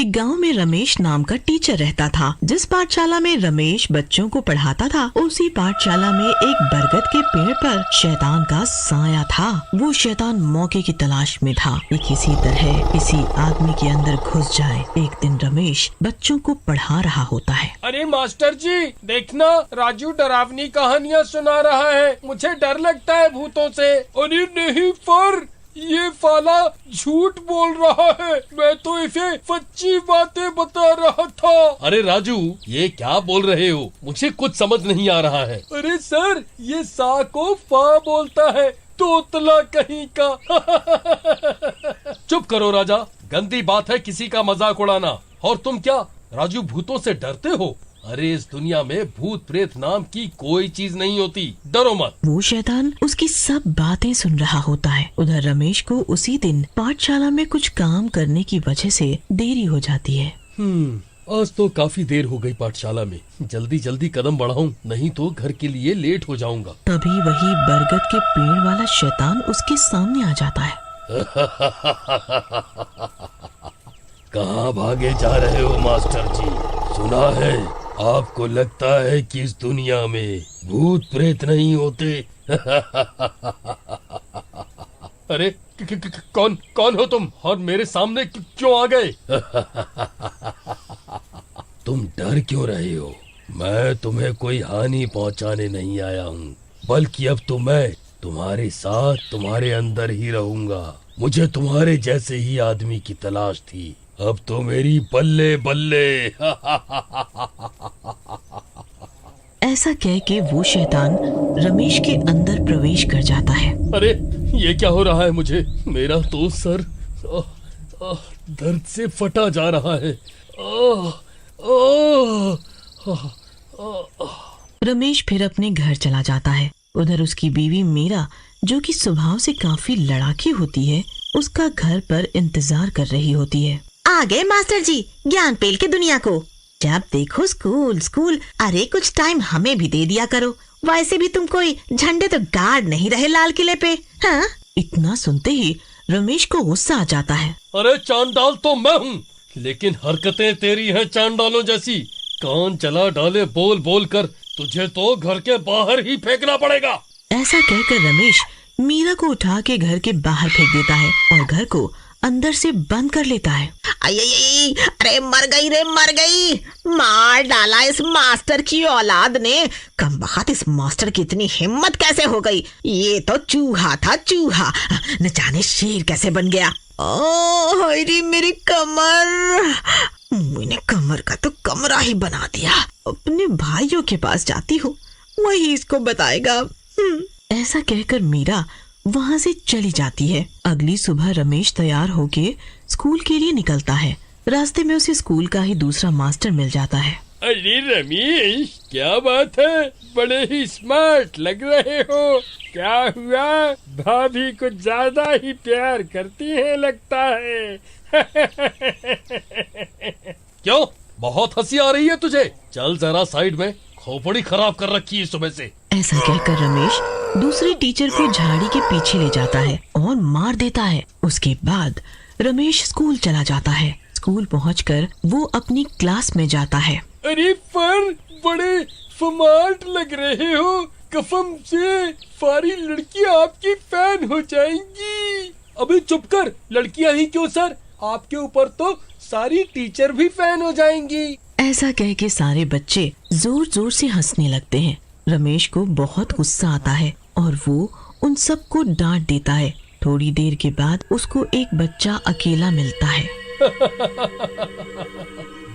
एक गांव में रमेश नाम का टीचर रहता था। जिस पाठशाला में रमेश बच्चों को पढ़ाता था, उसी पाठशाला में एक बरगद के पेड़ पर शैतान का साया था। वो शैतान मौके की तलाश में था कि किसी तरह किसी आदमी के अंदर घुस जाए। एक दिन रमेश बच्चों को पढ़ा रहा होता है। अरे मास्टर जी, देखना राजू डरावनी कहानियाँ सुना रहा है। मुझे डर लगता है भूतों से। अरे नहीं पर ये फाला झूठ बोल रहा है, मैं तो इसे सच्ची बातें बता रहा था। अरे राजू, ये क्या बोल रहे हो? मुझे कुछ समझ नहीं आ रहा है। अरे सर, ये सा को फा बोलता है, तोतला कहीं का। चुप करो राजा, गंदी बात है किसी का मजाक उड़ाना। और तुम क्या राजू भूतों से डरते हो? अरे इस दुनिया में भूत प्रेत नाम की कोई चीज नहीं होती, डरो मत। वो शैतान उसकी सब बातें सुन रहा होता है। उधर रमेश को उसी दिन पाठशाला में कुछ काम करने की वजह से देरी हो जाती है। आज तो काफी देर हो गई पाठशाला में। जल्दी जल्दी कदम बढ़ाऊं, नहीं तो घर के लिए लेट हो जाऊंगा। तभी वही बरगद के पेड़ वाला शैतान उसके सामने आ जाता है। कहाँ भागे जा रहे हो मास्टर जी? सुना है आपको लगता है कि इस दुनिया में भूत प्रेत नहीं होते। अरे कौन हो तुम और मेरे सामने क्यों आ गए? तुम डर क्यों रहे हो? मैं तुम्हें कोई हानि पहुंचाने नहीं आया हूँ, बल्कि अब तो मैं तुम्हारे साथ तुम्हारे अंदर ही रहूंगा। मुझे तुम्हारे जैसे ही आदमी की तलाश थी, अब तो मेरी बल्ले बल्ले। ऐसा कह के वो शैतान रमेश के अंदर प्रवेश कर जाता है। अरे ये क्या हो रहा है मुझे? मेरा तो सर दर्द से फटा जा रहा है। रमेश फिर अपने घर चला जाता है। उधर उसकी बीवी मीरा, जो कि स्वभाव से काफी लड़ाकी होती है, उसका घर पर इंतजार कर रही होती है। आ गए मास्टर जी, ज्ञान पेल के दुनिया को। जब देखो स्कूल स्कूल। अरे कुछ टाइम हमें भी दे दिया करो। वैसे भी तुम कोई झंडे तो गार्ड नहीं रहे लाल किले पे। हाँ? इतना सुनते ही रमेश को गुस्सा आ जाता है। अरे चांडाल तो मैं हूँ, लेकिन हरकतें तेरी हैं चांडालों जैसी। कान चला डाले बोल बोल कर तुझे तो घर के बाहर ही फेंकना पड़ेगा। ऐसा कहकर रमेश मीरा को उठा के घर के बाहर फेंक देता है और घर को अंदर से बंद कर लेता है। अरे मर गई रे मर गई। मार डाला इस मास्टर की औलाद ने। कमबख्त, इस मास्टर की इतनी हिम्मत कैसे हो गई? ये तो चूहा था चूहा, न जाने शेर कैसे बन गया। ओह मेरी कमर। मैंने कमर का तो कमरा ही बना दिया। अपने भाइयों के पास जाती हूँ, वही इसको बताएगा। ऐसा कहकर मीरा वहाँ से चली जाती है। अगली सुबह रमेश तैयार होके स्कूल के लिए निकलता है। रास्ते में उसे स्कूल का ही दूसरा मास्टर मिल जाता है। अरे रमेश, क्या बात है? बड़े ही स्मार्ट लग रहे हो। क्या हुआ? भाभी कुछ ज्यादा ही प्यार करती है लगता है। क्यों, बहुत हंसी आ रही है तुझे? चल जरा साइड में, खोपड़ी खराब कर रखी है सुबह से। ऐसा कहकर रमेश दूसरे टीचर को झाड़ी के पीछे ले जाता है और मार देता है। उसके बाद रमेश स्कूल चला जाता है। स्कूल पहुंचकर वो अपनी क्लास में जाता है। अरे पर बड़े स्मार्ट लग रहे हो। कसम से सारी लड़कियां आपकी फैन हो जाएंगी। अबे चुप कर, लड़कियां ही क्यों सर, आपके ऊपर तो सारी टीचर भी फैन हो जाएंगी। ऐसा कह के सारे बच्चे जोर जोर से हंसने लगते हैं। रमेश को बहुत गुस्सा आता है और वो उन सबको डांट देता है। थोड़ी देर के बाद उसको एक बच्चा अकेला मिलता है।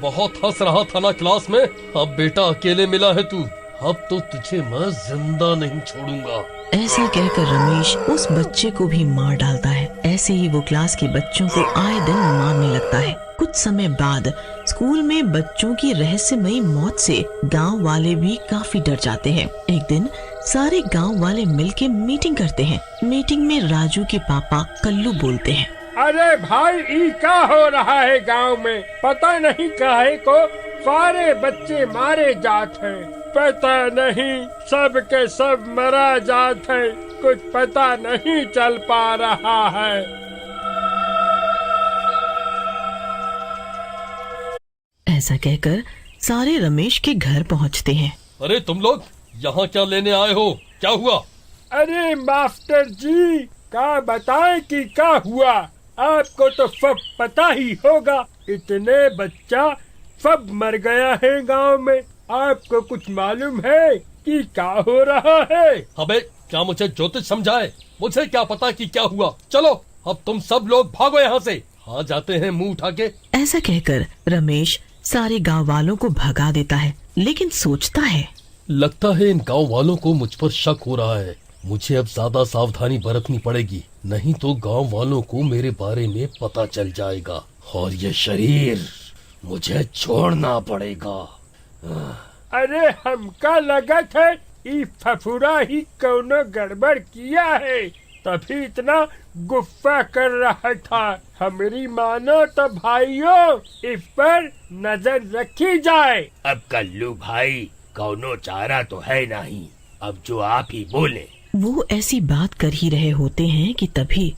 बहुत हंस रहा था ना क्लास में, अब बेटा अकेले मिला है तू। अब तो तुझे मैं जिंदा नहीं छोड़ूंगा। ऐसा कहकर रमेश उस बच्चे को भी मार डालता है। ऐसे ही वो क्लास के बच्चों को आए दिन मारने लगता है। कुछ समय बाद स्कूल में बच्चों की रहस्यमयी मौत से गांव वाले भी काफी डर जाते हैं। एक दिन सारे गांव वाले मिलके मीटिंग करते हैं। मीटिंग में राजू के पापा कल्लू बोलते हैं। अरे भाई, ई क्या हो रहा है गांव में? पता नहीं काहे को सारे बच्चे मारे जात हैं। पता नहीं सब के सब मरा जात है। कुछ पता नहीं चल पा रहा है। ऐसा कहकर सारे रमेश के घर पहुंचते हैं। अरे तुम लोग यहाँ क्या लेने आए हो? क्या हुआ? अरे मास्टर जी, क्या बताएं कि क्या हुआ? आपको तो सब पता ही होगा, इतने बच्चा सब मर गया है गांव में। आपको कुछ मालूम है कि क्या हो रहा है? अबे क्या मुझे ज्योतिष समझाए? मुझे क्या पता कि क्या हुआ। चलो अब तुम सब लोग भागो यहाँ से। हाँ जाते हैं मुंह उठा के। ऐसा कहकर रमेश सारे गांव वालों को भगा देता है, लेकिन सोचता है, लगता है इन गांव वालों को मुझ पर शक हो रहा है। मुझे अब ज्यादा सावधानी बरतनी पड़ेगी, नहीं तो गांव वालों को मेरे बारे में पता चल जाएगा और ये शरीर मुझे छोड़ना पड़ेगा। अरे हमका लगत है ई फफूरा ही कौनो गड़बड़ किया है, तभी इतना गुस्सा कर रहा था। हमारी मानो तो भाइयों, इस पर नजर रखी जाए। अब कल्लू भाई, कौनो चारा तो है नहीं, अब जो आप ही बोले। वो ऐसी बात कर ही रहे होते हैं कि तभी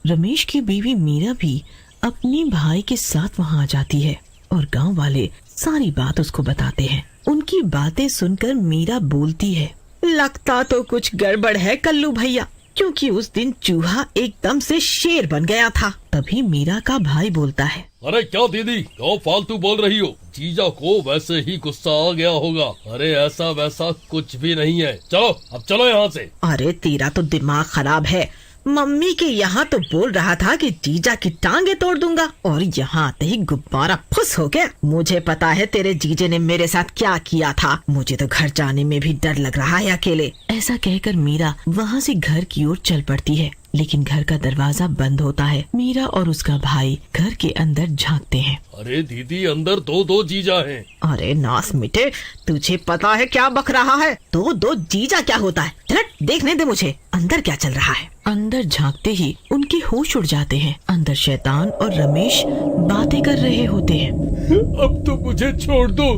रमेश की बीवी मीरा भी अपने भाई के साथ वहां आ जाती है और गांव वाले सारी बात उसको बताते हैं। उनकी बातें सुनकर मीरा बोलती है, लगता तो कुछ गड़बड़ है कल्लू भैया, क्योंकि उस दिन चूहा एकदम से शेर बन गया था। तभी मीरा का भाई बोलता है, अरे क्या दीदी, क्यों फालतू बोल रही हो? जीजा को वैसे ही गुस्सा आ गया होगा। अरे ऐसा वैसा कुछ भी नहीं है। चलो अब चलो यहाँ से। अरे तेरा तो दिमाग खराब है। मम्मी के यहाँ तो बोल रहा था कि जीजा की टांगे तोड़ दूंगा, और यहाँ आते ही गुब्बारा फुस हो गया। मुझे पता है तेरे जीजे ने मेरे साथ क्या किया था। मुझे तो घर जाने में भी डर लग रहा है अकेले। ऐसा कहकर मीरा वहाँ से घर की ओर चल पड़ती है, लेकिन घर का दरवाजा बंद होता है। मीरा और उसका भाई घर के अंदर झांकते हैं। अरे दीदी, अंदर दो जीजा हैं। अरे नास मिटे, तुझे पता है क्या बक रहा है? दो जीजा क्या होता है? चल देखने दे मुझे अंदर क्या चल रहा है। अंदर झांकते ही उनके होश उड़ जाते हैं। अंदर शैतान और रमेश बातें कर रहे होते हैं। अब तो मुझे छोड़ दो।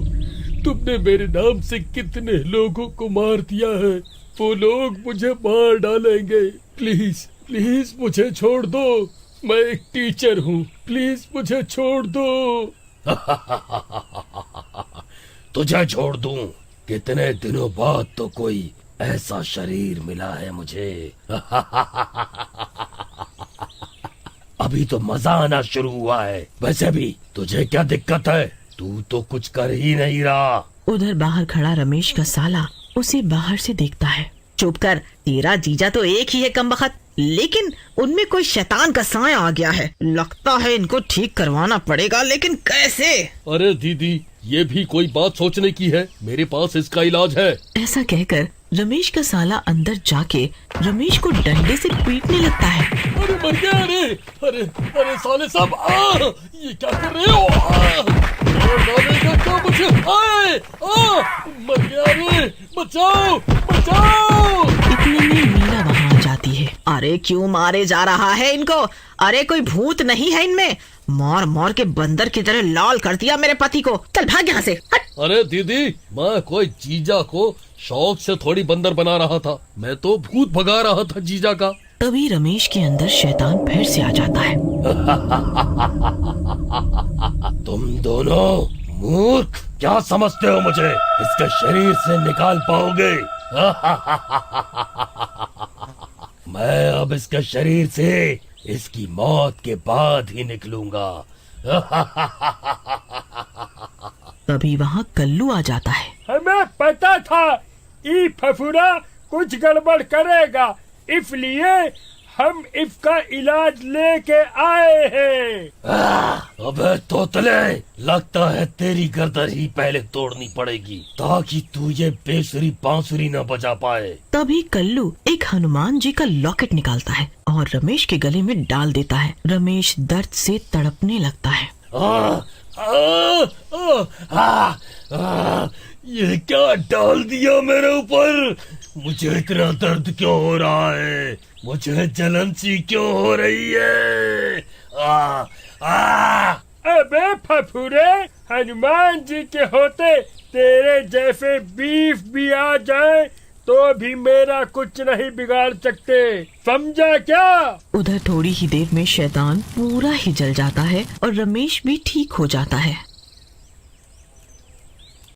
तुमने मेरे नाम से कितने लोगों को मार दिया है, वो लोग मुझे मार डालेंगे। प्लीज प्लीज मुझे छोड़ दो। मैं एक टीचर हूँ, प्लीज मुझे छोड़ दो। तुझे छोड़ दूं? कितने दिनों बाद तो कोई ऐसा शरीर मिला है मुझे। अभी तो मजा आना शुरू हुआ है। वैसे भी तुझे क्या दिक्कत है? तू तो कुछ कर ही नहीं रहा। उधर बाहर खड़ा रमेश का साला उसे बाहर से देखता है। चुप कर, तेरा जीजा तो एक ही है कमबख्त, लेकिन उनमें कोई शैतान का साया आ गया है। लगता है इनको ठीक करवाना पड़ेगा, लेकिन कैसे? अरे दीदी, ये भी कोई बात सोचने की है। मेरे पास इसका इलाज है। ऐसा कहकर रमेश का साला अंदर जाके रमेश को डंडे से पीटने लगता है। अरे मर गया। अरे साले साहब, ये क्या कर रहे हो? क्या मुझे? मर गया। रे बचाओ बचाओ। इतने में मीरा वहाँ आ जाती है। अरे क्यों मारे जा रहा है इनको? अरे कोई भूत नहीं है इनमें? मार मार के बंदर की तरह लाल कर दिया मेरे पति को। चल भाग यहाँ से, हट। अरे दीदी, मैं कोई जीजा को शौक से थोड़ी बंदर बना रहा था। मैं तो भूत भगा रहा था जीजा का। तभी रमेश के अंदर शैतान फिर से आ जाता है। तुम दोनों मूर्ख, क्या समझते हो मुझे इसके शरीर से निकाल पाओगे? मैं अब इसके शरीर से इसकी मौत के बाद ही निकलूंगा। तभी वहाँ कल्लू आ जाता है। हमें पता था ई फफूरा कुछ गड़बड़ करेगा, इसलिए हम इसका इलाज लेके आए हैं। अबे तोतले, लगता है तेरी गर्दन ही पहले तोड़नी पड़ेगी ताकि तू ये बेसुरी बांसुरी न बजा पाए। तभी कल्लू एक हनुमान जी का लॉकेट निकालता है और रमेश के गले में डाल देता है। रमेश दर्द से तड़पने लगता है। ये क्या डाल दिया मेरे ऊपर? मुझे इतना दर्द क्यों हो रहा है? मुझे जलन सी क्यों हो रही है? अबे फफूरे, हनुमान जी के होते तेरे जैसे बीफ भी आ जाए तो भी मेरा कुछ नहीं बिगाड़ सकते, समझा क्या? उधर थोड़ी ही देर में शैतान पूरा ही जल जाता है और रमेश भी ठीक हो जाता है।